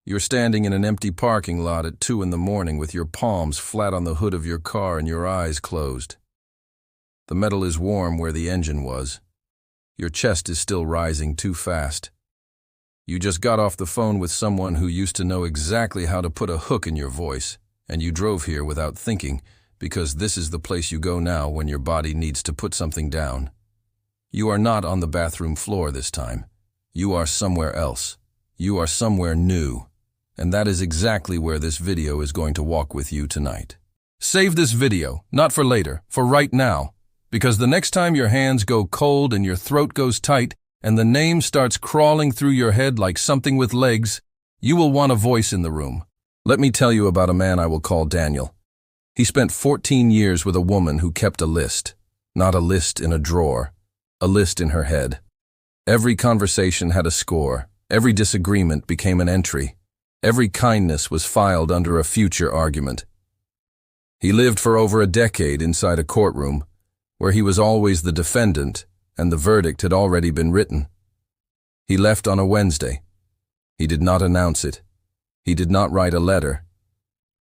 You're standing in an empty parking lot at 2 in the morning with your palms flat on the hood of your car and your eyes closed. The metal is warm where the engine was. Your chest is still rising too fast. You just got off the phone with someone who used to know exactly how to put a hook in your voice, and you drove here without thinking, because this is the place you go now when your body needs to put something down. You are not on the bathroom floor this time. You are somewhere else. You are somewhere new. And that is exactly where this video is going to walk with you tonight. Save this video, not for later, for right now, because the next time your hands go cold and your throat goes tight and the name starts crawling through your head like something with legs, you will want a voice in the room. Let me tell you about a man I will call Daniel. He spent 14 years with a woman who kept a list, not a list in a drawer, a list in her head. Every conversation had a score, every disagreement became an entry, every kindness was filed under a future argument. He lived for over a decade inside a courtroom, where he was always the defendant and the verdict had already been written. He left on a Wednesday. He did not announce it. He did not write a letter.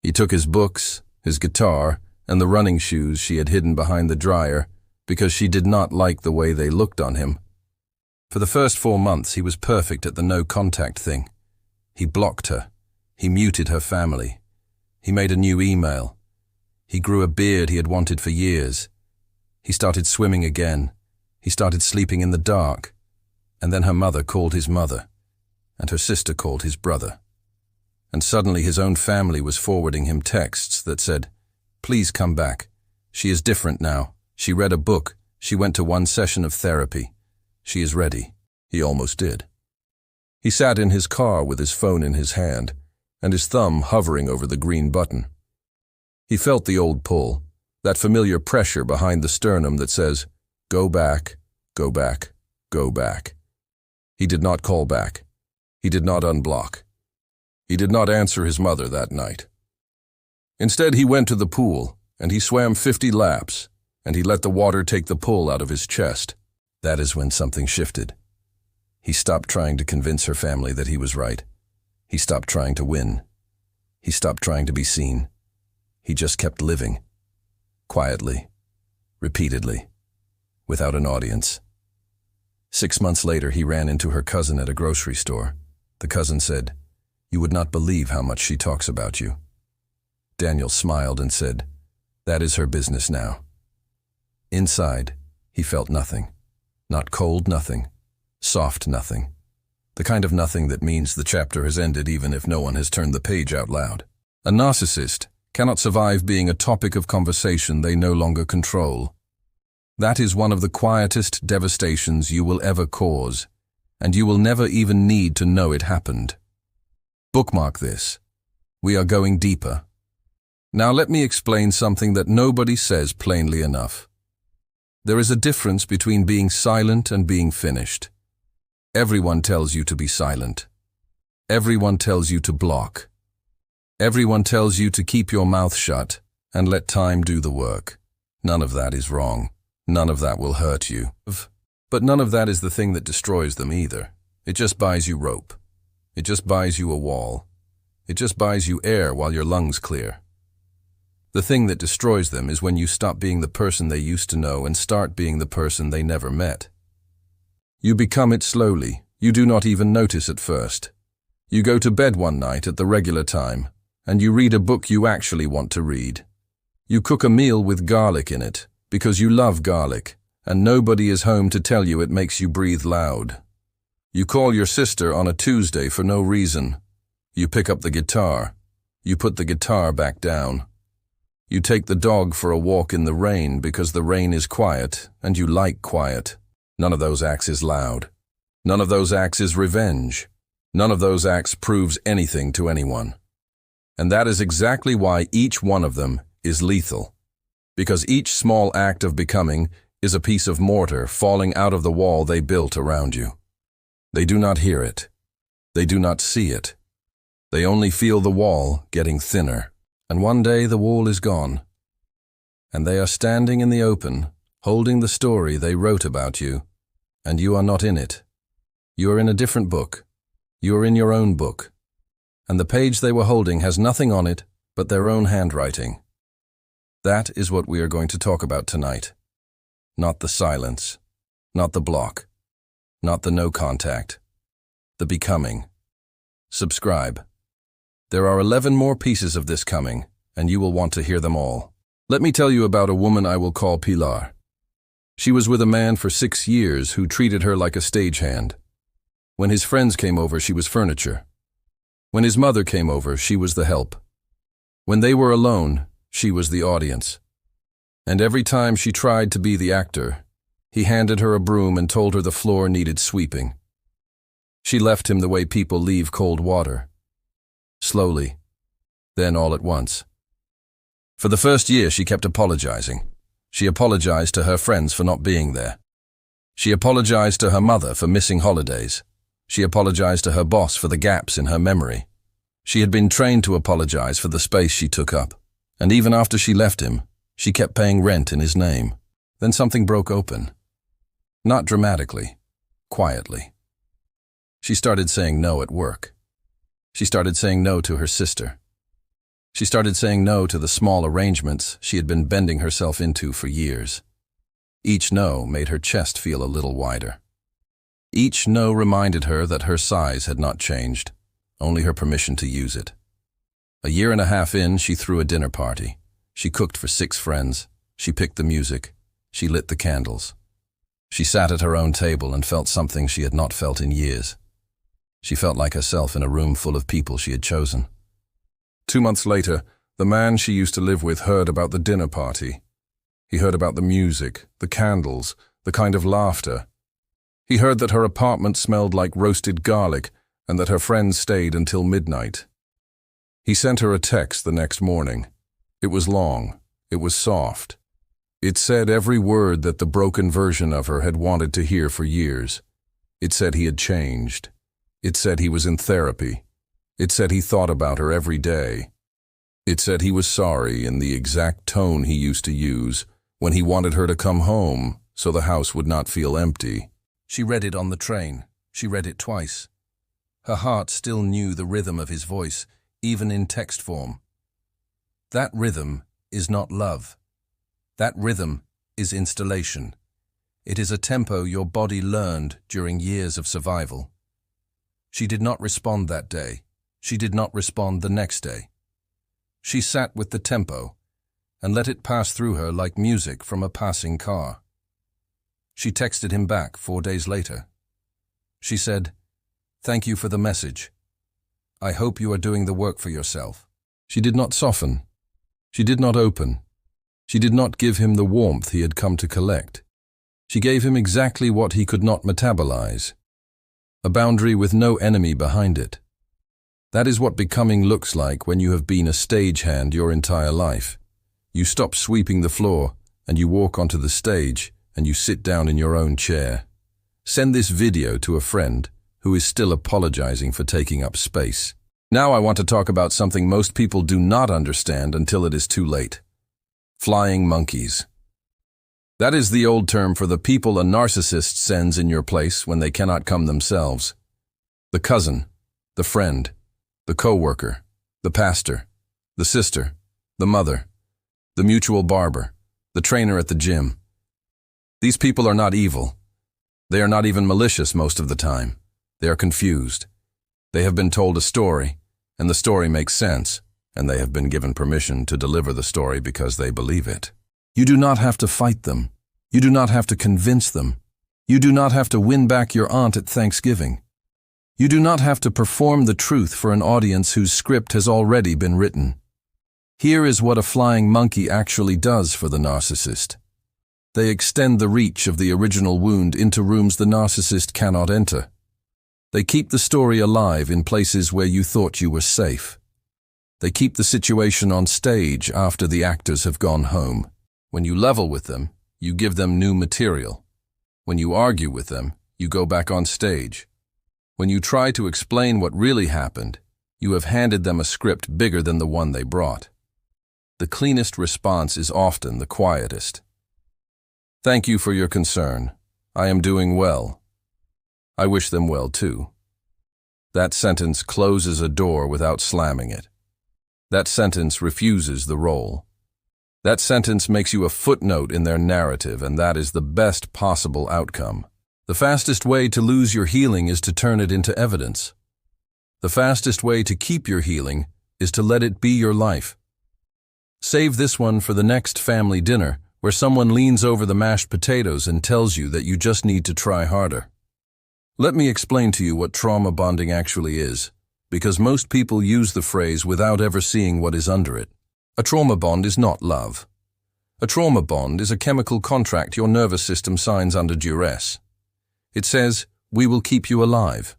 He took his books, his guitar, and the running shoes she had hidden behind the dryer because she did not like the way they looked on him. For the first 4 months, he was perfect at the no-contact thing. He blocked her. He muted her family. He made a new email. He grew a beard he had wanted for years. He started swimming again. He started sleeping in the dark. And then her mother called his mother, and her sister called his brother. And suddenly his own family was forwarding him texts that said, "Please come back. She is different now. She read a book. She went to 1 session of therapy. She is ready." He almost did. He sat in his car with his phone in his hand and his thumb hovering over the green button. He felt the old pull, that familiar pressure behind the sternum that says, "Go back, go back, go back." He did not call back. He did not unblock. He did not answer his mother that night. Instead, he went to the pool, and he swam 50 laps, and he let the water take the pull out of his chest. That is when something shifted. He stopped trying to convince her family that he was right. He stopped trying to win. He stopped trying to be seen. He just kept living. Quietly. Repeatedly. Without an audience. 6 months later, he ran into her cousin at a grocery store. The cousin said, "You would not believe how much she talks about you." Daniel smiled and said, "That is her business now." Inside, he felt nothing. Not cold nothing. Soft nothing. The kind of nothing that means the chapter has ended even if no one has turned the page out loud. A narcissist cannot survive being a topic of conversation they no longer control. That is one of the quietest devastations you will ever cause, and you will never even need to know it happened. Bookmark this. We are going deeper. Now let me explain something that nobody says plainly enough. There is a difference between being silent and being finished. Everyone tells you to be silent. Everyone tells you to block. Everyone tells you to keep your mouth shut and let time do the work. None of that is wrong. None of that will hurt you. But none of that is the thing that destroys them either. It just buys you rope. It just buys you a wall. It just buys you air while your lungs clear. The thing that destroys them is when you stop being the person they used to know and start being the person they never met. You become it slowly. You do not even notice at first. You go to bed one night at the regular time, and you read a book you actually want to read. You cook a meal with garlic in it, because you love garlic, and nobody is home to tell you it makes you breathe loud. You call your sister on a Tuesday for no reason. You pick up the guitar. You put the guitar back down. You take the dog for a walk in the rain because the rain is quiet, and you like quiet. None of those acts is loud. None of those acts is revenge. None of those acts proves anything to anyone. And that is exactly why each one of them is lethal. Because each small act of becoming is a piece of mortar falling out of the wall they built around you. They do not hear it. They do not see it. They only feel the wall getting thinner. And one day the wall is gone. And they are standing in the open, holding the story they wrote about you. And you are not in it. You are in a different book. You are in your own book. and the page they were holding has nothing on it but their own handwriting. That is what we are going to talk about tonight. Not the silence, not the block, not the no contact, the becoming. Subscribe. There are 11 more pieces of this coming, and you will want to hear them all. Let me tell you about a woman I will call Pilar. She was with a man for 6 years who treated her like a stagehand. When his friends came over, she was furniture. When his mother came over, she was the help. When they were alone, she was the audience. And every time she tried to be the actor, he handed her a broom and told her the floor needed sweeping. She left him the way people leave cold water. Slowly, then all at once. For the first year, she kept apologizing. She apologized to her friends for not being there. She apologized to her mother for missing holidays. She apologized to her boss for the gaps in her memory. She had been trained to apologize for the space she took up. And even after she left him, she kept paying rent in his name. Then something broke open. Not dramatically, quietly. She started saying no at work. She started saying no to her sister. She started saying no to the small arrangements she had been bending herself into for years. Each no made her chest feel a little wider. Each no reminded her that her size had not changed, only her permission to use it. A year and a half in, she threw a dinner party. She cooked for 6 friends. She picked the music. She lit the candles. She sat at her own table and felt something she had not felt in years. She felt like herself in a room full of people she had chosen. 2 months later, the man she used to live with heard about the dinner party. He heard about the music, the candles, the kind of laughter. He heard that her apartment smelled like roasted garlic and that her friends stayed until midnight. He sent her a text the next morning. It was long. It was soft. It said every word that the broken version of her had wanted to hear for years. It said he had changed. It said he was in therapy. It said he thought about her every day. It said he was sorry in the exact tone he used to use when he wanted her to come home so the house would not feel empty. She read it on the train. She read it twice. Her heart still knew the rhythm of his voice, even in text form. That rhythm is not love. That rhythm is installation. It is a tempo your body learned during years of survival. She did not respond that day. She did not respond the next day. She sat with the tempo and let it pass through her like music from a passing car. She texted him back 4 days later. She said, "Thank you for the message. I hope you are doing the work for yourself." She did not soften. She did not open. She did not give him the warmth he had come to collect. She gave him exactly what he could not metabolize. A boundary with no enemy behind it. That is what becoming looks like when you have been a stagehand your entire life. You stop sweeping the floor and you walk onto the stage and you sit down in your own chair. Send this video to a friend who is still apologizing for taking up space. Now I want to talk about something most people do not understand until it is too late. Flying monkeys. That is the old term for the people a narcissist sends in your place when they cannot come themselves. The cousin, the friend, the co-worker, the pastor, the sister, the mother, the mutual barber, the trainer at the gym. These people are not evil. They are not even malicious most of the time. They are confused. They have been told a story, and the story makes sense, and they have been given permission to deliver the story because they believe it. You do not have to fight them. You do not have to convince them. You do not have to win back your aunt at Thanksgiving. You do not have to perform the truth for an audience whose script has already been written. Here is what a flying monkey actually does for the narcissist. They extend the reach of the original wound into rooms the narcissist cannot enter. They keep the story alive in places where you thought you were safe. They keep the situation on stage after the actors have gone home. When you level with them, you give them new material. When you argue with them, you go back on stage. When you try to explain what really happened, you have handed them a script bigger than the one they brought. The cleanest response is often the quietest. Thank you for your concern. I am doing well. I wish them well too. That sentence closes a door without slamming it. That sentence refuses the role. That sentence makes you a footnote in their narrative, and that is the best possible outcome. The fastest way to lose your healing is to turn it into evidence. The fastest way to keep your healing is to let it be your life. Save this one for the next family dinner, where someone leans over the mashed potatoes and tells you that you just need to try harder. Let me explain to you what trauma bonding actually is, because most people use the phrase without ever seeing what is under it. A trauma bond is not love. A trauma bond is a chemical contract your nervous system signs under duress. It says, "We will keep you alive."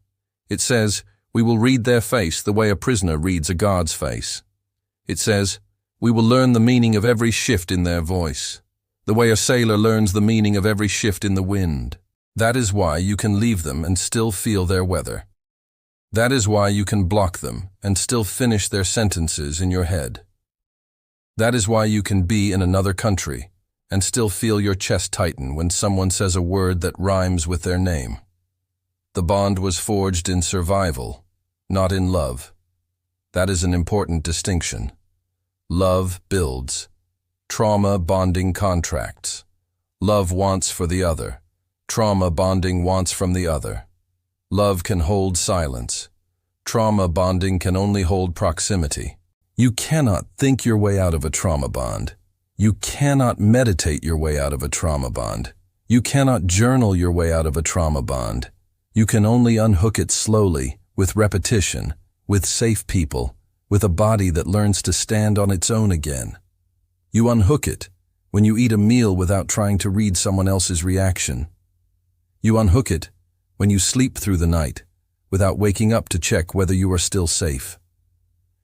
It says, "We will read their face the way a prisoner reads a guard's face." It says, "We will learn the meaning of every shift in their voice, the way a sailor learns the meaning of every shift in the wind." That is why you can leave them and still feel their weather. That is why you can block them and still finish their sentences in your head. That is why you can be in another country and still feel your chest tighten when someone says a word that rhymes with their name. The bond was forged in survival, not in love. That is an important distinction. Love builds. Trauma bonding contracts. Love wants for the other. Trauma bonding wants from the other. Love can hold silence. Trauma bonding can only hold proximity. You cannot think your way out of a trauma bond. You cannot meditate your way out of a trauma bond. You cannot journal your way out of a trauma bond. You can only unhook it slowly, with repetition, with safe people, with a body that learns to stand on its own again. You unhook it when you eat a meal without trying to read someone else's reaction. You unhook it when you sleep through the night without waking up to check whether you are still safe.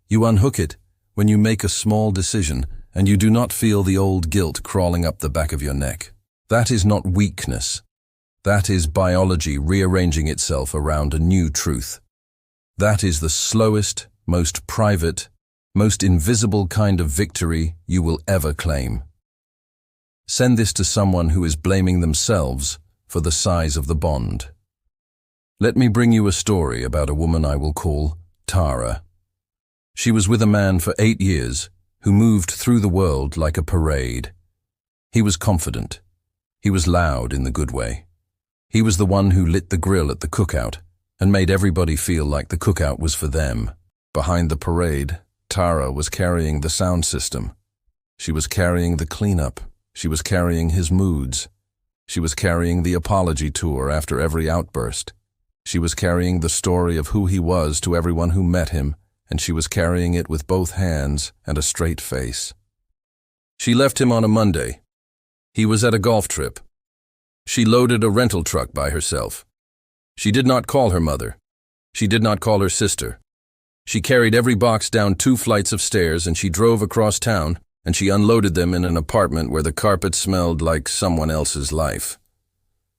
You unhook it when you make a small decision and you do not feel the old guilt crawling up the back of your neck. That is not weakness. That is biology rearranging itself around a new truth. That is the slowest, most private, most invisible kind of victory you will ever claim. Send this to someone who is blaming themselves for the size of the bond. Let me bring you a story about a woman I will call Tara. She was with a man for 8 years who moved through the world like a parade. He was confident. He was loud in the good way. He was the one who lit the grill at the cookout and made everybody feel like the cookout was for them. Behind the parade, Tara was carrying the sound system. She was carrying the cleanup. She was carrying his moods. She was carrying the apology tour after every outburst. She was carrying the story of who he was to everyone who met him, and she was carrying it with both hands and a straight face. She left him on a Monday. He was at a golf trip. She loaded a rental truck by herself. She did not call her mother. She did not call her sister. She carried every box down 2 flights of stairs, and she drove across town, and she unloaded them in an apartment where the carpet smelled like someone else's life.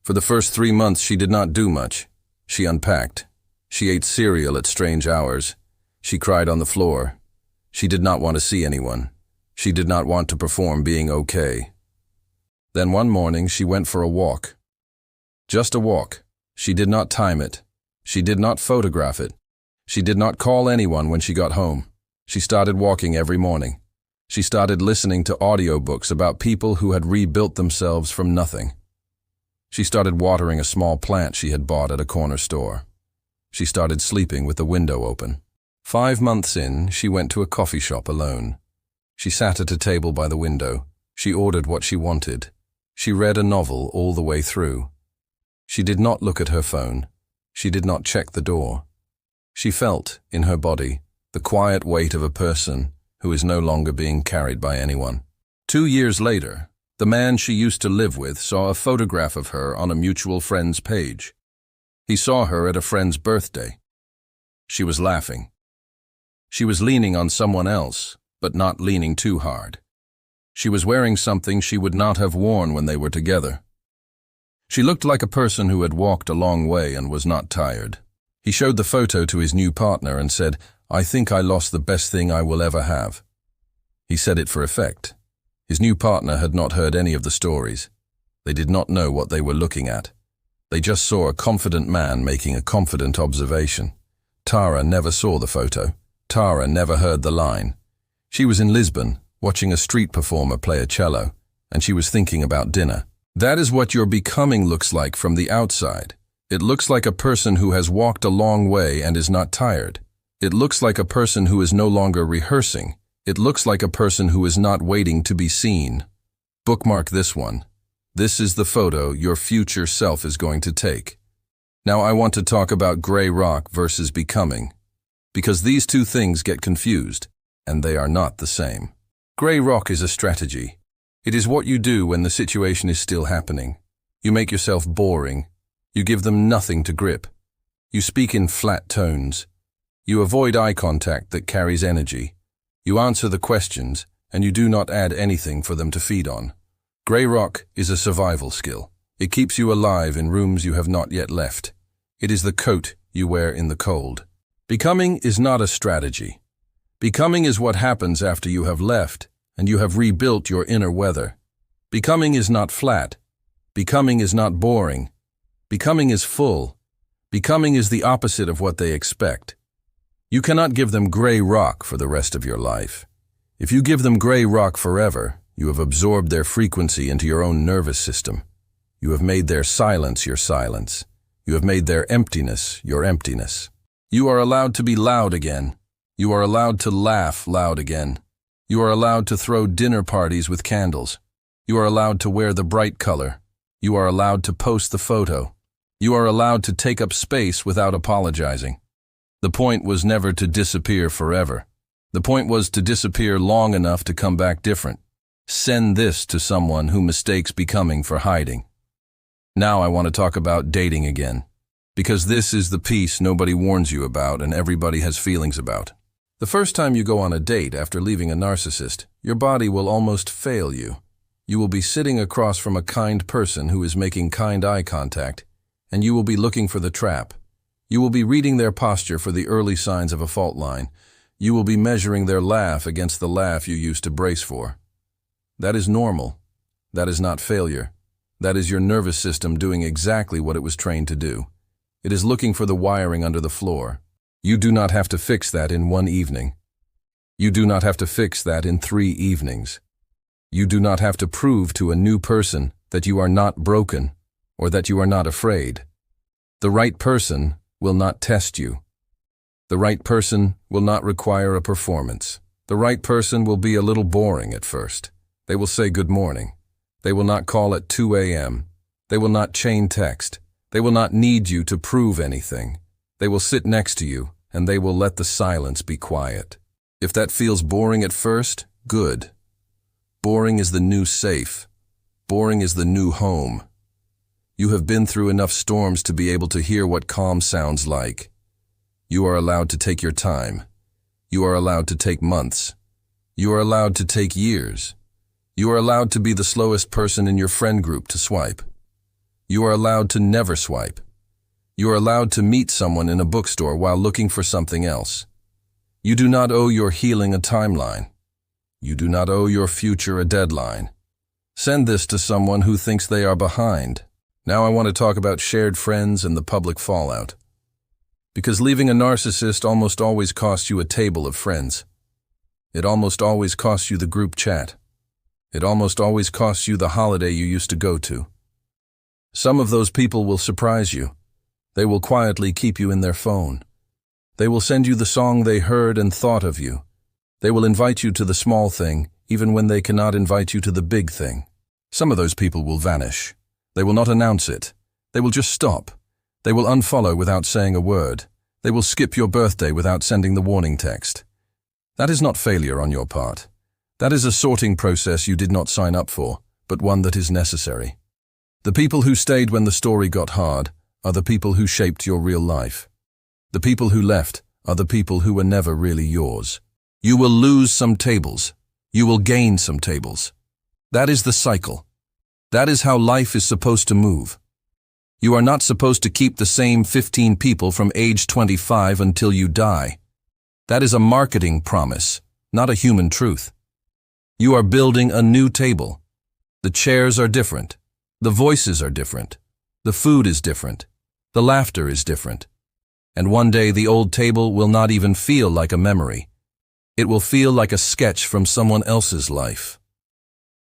For the first 3 months, she did not do much. She unpacked. She ate cereal at strange hours. She cried on the floor. She did not want to see anyone. She did not want to perform being okay. Then one morning, she went for a walk. Just a walk. She did not time it. She did not photograph it. She did not call anyone when she got home. She started walking every morning. She started listening to audiobooks about people who had rebuilt themselves from nothing. She started watering a small plant she had bought at a corner store. She started sleeping with the window open. 5 months in, she went to a coffee shop alone. She sat at a table by the window. She ordered what she wanted. She read a novel all the way through. She did not look at her phone. She did not check the door. She felt, in her body, the quiet weight of a person who is no longer being carried by anyone. 2 years later, the man she used to live with saw a photograph of her on a mutual friend's page. He saw her at a friend's birthday. She was laughing. She was leaning on someone else, but not leaning too hard. She was wearing something she would not have worn when they were together. She looked like a person who had walked a long way and was not tired. He showed the photo to his new partner and said, "I think I lost the best thing I will ever have." He said it for effect. His new partner had not heard any of the stories. They did not know what they were looking at. They just saw a confident man making a confident observation. Tara never saw the photo. Tara never heard the line. She was in Lisbon, watching a street performer play a cello, and she was thinking about dinner. That is what your becoming looks like from the outside. It looks like a person who has walked a long way and is not tired. It looks like a person who is no longer rehearsing. It looks like a person who is not waiting to be seen. Bookmark this one. This is the photo your future self is going to take. Now I want to talk about gray rock versus becoming, because these two things get confused, and they are not the same. Gray rock is a strategy. It is what you do when the situation is still happening. You make yourself boring. You give them nothing to grip. You speak in flat tones. You avoid eye contact that carries energy. You answer the questions, and you do not add anything for them to feed on. Gray rock is a survival skill. It keeps you alive in rooms you have not yet left. It is the coat you wear in the cold. Becoming is not a strategy. Becoming is what happens after you have left and you have rebuilt your inner weather. Becoming is not flat. Becoming is not boring. Becoming is full. Becoming is the opposite of what they expect. You cannot give them gray rock for the rest of your life. If you give them gray rock forever, you have absorbed their frequency into your own nervous system. You have made their silence your silence. You have made their emptiness your emptiness. You are allowed to be loud again. You are allowed to laugh loud again. You are allowed to throw dinner parties with candles. You are allowed to wear the bright color. You are allowed to post the photo. You are allowed to take up space without apologizing. The point was never to disappear forever. The point was to disappear long enough to come back different. Send this to someone who mistakes becoming for hiding. Now I want to talk about dating again, because this is the piece nobody warns you about and everybody has feelings about. The first time you go on a date after leaving a narcissist, your body will almost fail you. You will be sitting across from a kind person who is making kind eye contact, and you will be looking for the trap. You will be reading their posture for the early signs of a fault line. You will be measuring their laugh against the laugh you used to brace for. That is normal. That is not failure. That is your nervous system doing exactly what it was trained to do. It is looking for the wiring under the floor. You do not have to fix that in one evening. You do not have to fix that in 3 evenings. You do not have to prove to a new person that you are not broken or that you are not afraid. The right person will not test you. The right person will not require a performance. The right person will be a little boring at first. They will say good morning. They will not call at 2 a.m. They will not chain text. They will not need you to prove anything. They will sit next to you, and they will let the silence be quiet. If that feels boring at first, good. Boring is the new safe. Boring is the new home. You have been through enough storms to be able to hear what calm sounds like. You are allowed to take your time. You are allowed to take months. You are allowed to take years. You are allowed to be the slowest person in your friend group to swipe. You are allowed to never swipe. You are allowed to meet someone in a bookstore while looking for something else. You do not owe your healing a timeline. You do not owe your future a deadline. Send this to someone who thinks they are behind. Now I want to talk about shared friends and the public fallout. Because leaving a narcissist almost always costs you a table of friends. It almost always costs you the group chat. It almost always costs you the holiday you used to go to. Some of those people will surprise you. They will quietly keep you in their phone. They will send you the song they heard and thought of you. They will invite you to the small thing, even when they cannot invite you to the big thing. Some of those people will vanish. They will not announce it. They will just stop. They will unfollow without saying a word. They will skip your birthday without sending the warning text. That is not failure on your part. That is a sorting process you did not sign up for, but one that is necessary. The people who stayed when the story got hard are the people who shaped your real life. The people who left are the people who were never really yours. You will lose some tables. You will gain some tables. That is the cycle. That is how life is supposed to move. You are not supposed to keep the same 15 people from age 25 until you die. That is a marketing promise, not a human truth. You are building a new table. The chairs are different. The voices are different. The food is different. The laughter is different. And one day the old table will not even feel like a memory. It will feel like a sketch from someone else's life.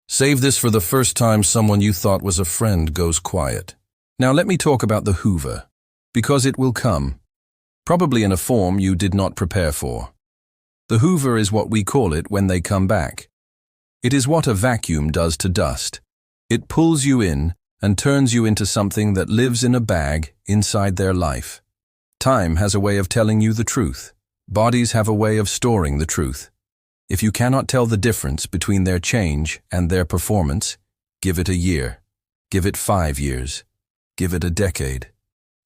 Save this for the first time someone you thought was a friend goes quiet. Now let me talk about the Hoover, because it will come, probably in a form you did not prepare for. The Hoover is what we call it when they come back. It is what a vacuum does to dust. It pulls you in and turns you into something that lives in a bag inside their life. Time has a way of telling you the truth. Bodies have a way of storing the truth. If you cannot tell the difference between their change and their performance, give it a year. Give it 5 years. Give it a decade.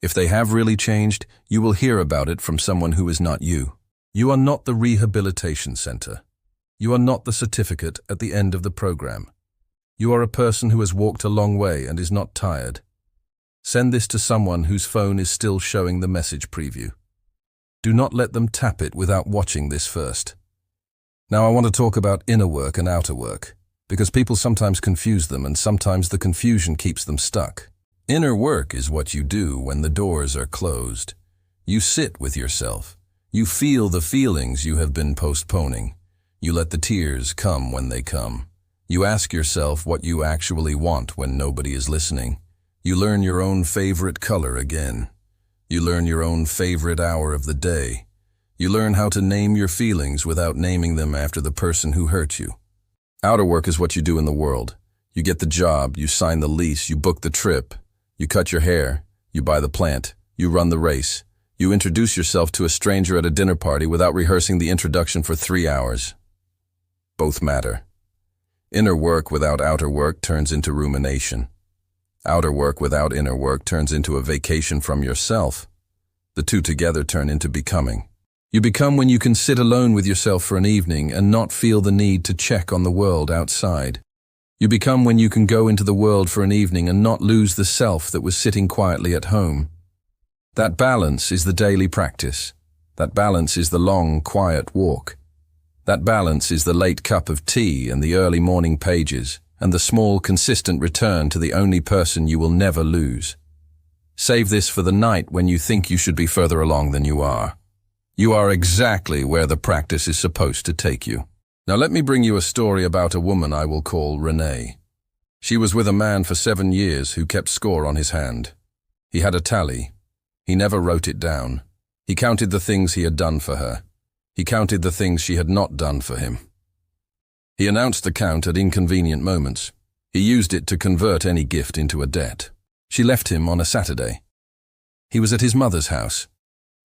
If they have really changed, you will hear about it from someone who is not you. You are not the rehabilitation center. You are not the certificate at the end of the program. You are a person who has walked a long way and is not tired. Send this to someone whose phone is still showing the message preview. Do not let them tap it without watching this first. Now I want to talk about inner work and outer work, because people sometimes confuse them and sometimes the confusion keeps them stuck. Inner work is what you do when the doors are closed. You sit with yourself. You feel the feelings you have been postponing. You let the tears come when they come. You ask yourself what you actually want when nobody is listening. You learn your own favorite color again. You learn your own favorite hour of the day. You learn how to name your feelings without naming them after the person who hurt you. Outer work is what you do in the world. You get the job, you sign the lease, you book the trip, you cut your hair, you buy the plant, you run the race. You introduce yourself to a stranger at a dinner party without rehearsing the introduction for 3 hours. Both matter. Inner work without outer work turns into rumination. Outer work without inner work turns into a vacation from yourself. The two together turn into becoming. You become when you can sit alone with yourself for an evening and not feel the need to check on the world outside. You become when you can go into the world for an evening and not lose the self that was sitting quietly at home. That balance is the daily practice. That balance is the long, quiet walk. That balance is the late cup of tea and the early morning pages, and the small, consistent return to the only person you will never lose. Save this for the night when you think you should be further along than you are. You are exactly where the practice is supposed to take you. Now let me bring you a story about a woman I will call Renee. She was with a man for 7 years who kept score on his hand. He had a tally. He never wrote it down. He counted the things he had done for her. He counted the things she had not done for him. He announced the count at inconvenient moments. He used it to convert any gift into a debt. She left him on a Saturday. He was at his mother's house.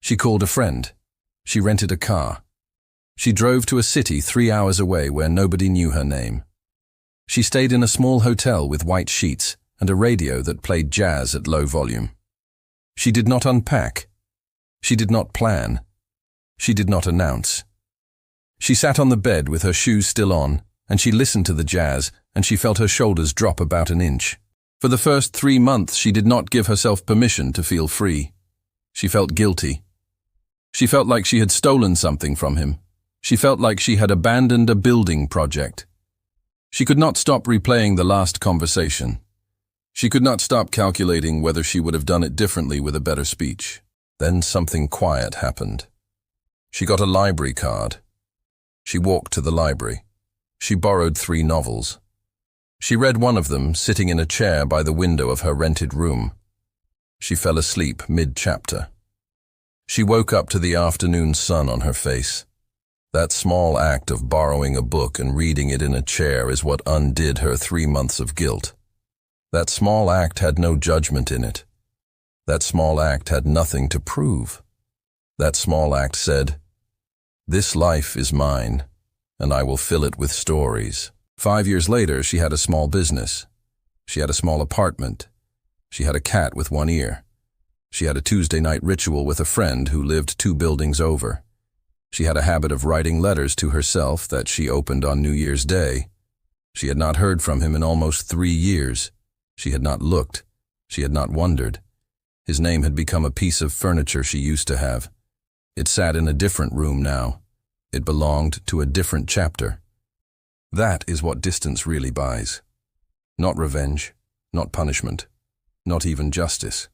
She called a friend. She rented a car. She drove to a city 3 hours away where nobody knew her name. She stayed in a small hotel with white sheets and a radio that played jazz at low volume. She did not unpack. She did not plan. She did not announce. She sat on the bed with her shoes still on, and she listened to the jazz, and she felt her shoulders drop about an inch. For the first 3 months, she did not give herself permission to feel free. She felt guilty. She felt like she had stolen something from him. She felt like she had abandoned a building project. She could not stop replaying the last conversation. She could not stop calculating whether she would have done it differently with a better speech. Then something quiet happened. She got a library card. She walked to the library. She borrowed 3 novels. She read one of them sitting in a chair by the window of her rented room. She fell asleep mid-chapter. She woke up to the afternoon sun on her face. That small act of borrowing a book and reading it in a chair is what undid her 3 months of guilt. That small act had no judgment in it. That small act had nothing to prove. That small act said, "This life is mine, and I will fill it with stories." 5 years later, she had a small business. She had a small apartment. She had a cat with 1 ear. She had a Tuesday night ritual with a friend who lived 2 buildings over. She had a habit of writing letters to herself that she opened on New Year's Day. She had not heard from him in almost 3 years. She had not looked. She had not wondered. His name had become a piece of furniture she used to have. It sat in a different room now. It belonged to a different chapter. That is what distance really buys. Not revenge, not punishment, not even justice.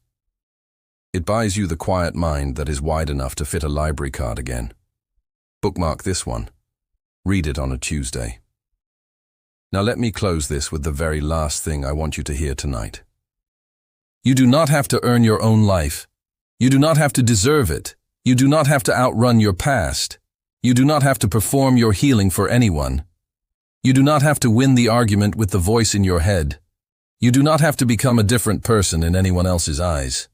It buys you the quiet mind that is wide enough to fit a library card again. Bookmark this one. Read it on a Tuesday. Now let me close this with the very last thing I want you to hear tonight. You do not have to earn your own life. You do not have to deserve it. You do not have to outrun your past. You do not have to perform your healing for anyone. You do not have to win the argument with the voice in your head. You do not have to become a different person in anyone else's eyes.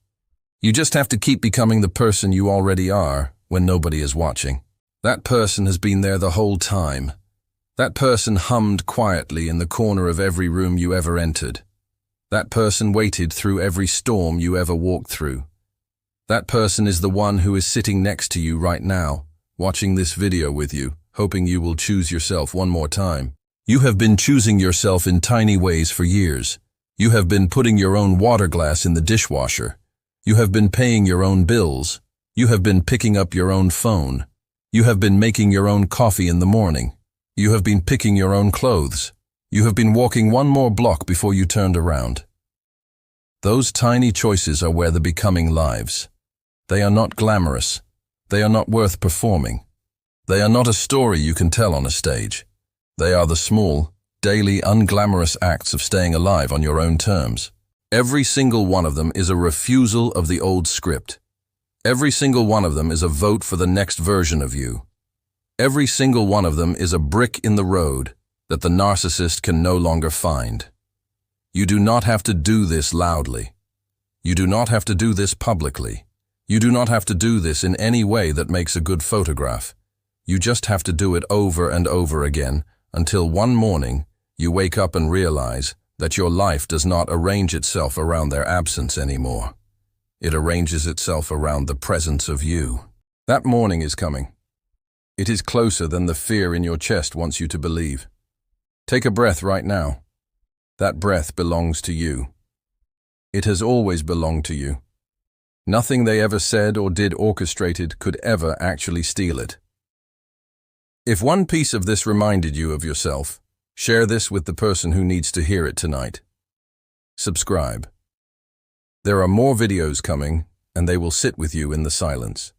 You just have to keep becoming the person you already are when nobody is watching. That person has been there the whole time. That person hummed quietly in the corner of every room you ever entered. That person waited through every storm you ever walked through. That person is the one who is sitting next to you right now, watching this video with you, hoping you will choose yourself one more time. You have been choosing yourself in tiny ways for years. You have been putting your own water glass in the dishwasher. You have been paying your own bills. You have been picking up your own phone. You have been making your own coffee in the morning. You have been picking your own clothes. You have been walking one more block before you turned around. Those tiny choices are where the becoming lives. They are not glamorous. They are not worth performing. They are not a story you can tell on a stage. They are the small, daily, unglamorous acts of staying alive on your own terms. Every single one of them is a refusal of the old script. Every single one of them is a vote for the next version of you. Every single one of them is a brick in the road that the narcissist can no longer find. You do not have to do this loudly. You do not have to do this publicly. You do not have to do this in any way that makes a good photograph. You just have to do it over and over again until one morning you wake up and realize that your life does not arrange itself around their absence anymore. It arranges itself around the presence of you. That morning is coming. It is closer than the fear in your chest wants you to believe. Take a breath right now. That breath belongs to you. It has always belonged to you. Nothing they ever said or did orchestrated could ever actually steal it. If one piece of this reminded you of yourself, share this with the person who needs to hear it tonight. Subscribe. There are more videos coming, and they will sit with you in the silence.